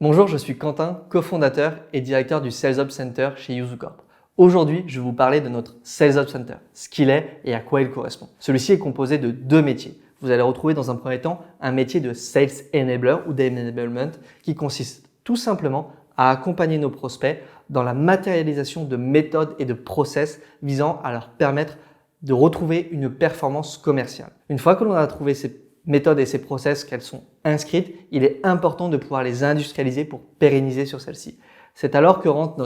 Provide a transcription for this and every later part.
Bonjour, je suis Quentin, cofondateur et directeur du Sales Ops Center chez Yuzu Corp. Aujourd'hui, je vais vous parler de notre Sales Ops Center, ce qu'il est et à quoi il correspond. Celui-ci est composé de deux métiers. Vous allez retrouver dans un premier temps un métier de Sales Enabler ou d'Enablement qui consiste tout simplement à accompagner nos prospects dans la matérialisation de méthodes et de process visant à leur permettre de retrouver une performance commerciale. Une fois que l'on a trouvé ces méthodes et ces process qu'elles sont inscrites, il est important de pouvoir les industrialiser pour pérenniser sur celles-ci. C'est alors que rentre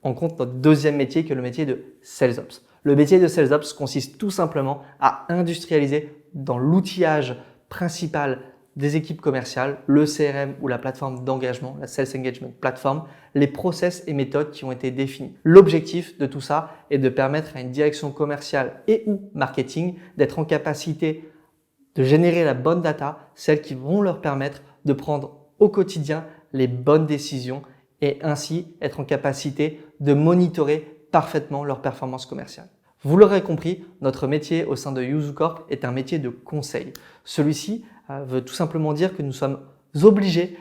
en compte notre deuxième métier qui est le métier de Sales Ops. Le métier de Sales Ops consiste tout simplement à industrialiser dans l'outillage principal des équipes commerciales, le CRM ou la plateforme d'engagement, la Sales Engagement Platform, les process et méthodes qui ont été définis. L'objectif de tout ça est de permettre à une direction commerciale et ou marketing d'être en capacité de générer la bonne data, celles qui vont leur permettre de prendre au quotidien les bonnes décisions et ainsi être en capacité de monitorer parfaitement leur performance commerciale. Vous l'aurez compris, notre métier au sein de Yuzu Corp est un métier de conseil. Celui-ci veut tout simplement dire que nous sommes obligés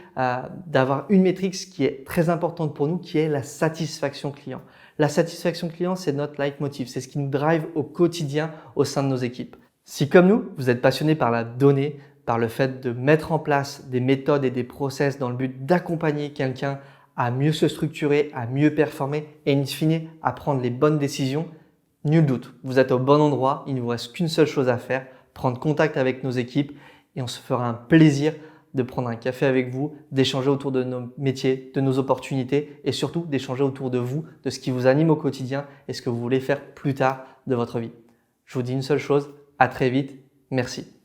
d'avoir une métrique qui est très importante pour nous, qui est la satisfaction client. La satisfaction client, c'est notre leitmotiv, c'est ce qui nous drive au quotidien au sein de nos équipes. Si comme nous, vous êtes passionné par la donnée, par le fait de mettre en place des méthodes et des process dans le but d'accompagner quelqu'un à mieux se structurer, à mieux performer et in fine à prendre les bonnes décisions, nul doute, vous êtes au bon endroit, il ne vous reste qu'une seule chose à faire, prendre contact avec nos équipes et on se fera un plaisir de prendre un café avec vous, d'échanger autour de nos métiers, de nos opportunités et surtout d'échanger autour de vous, de ce qui vous anime au quotidien et ce que vous voulez faire plus tard de votre vie. Je vous dis une seule chose, à très vite, merci.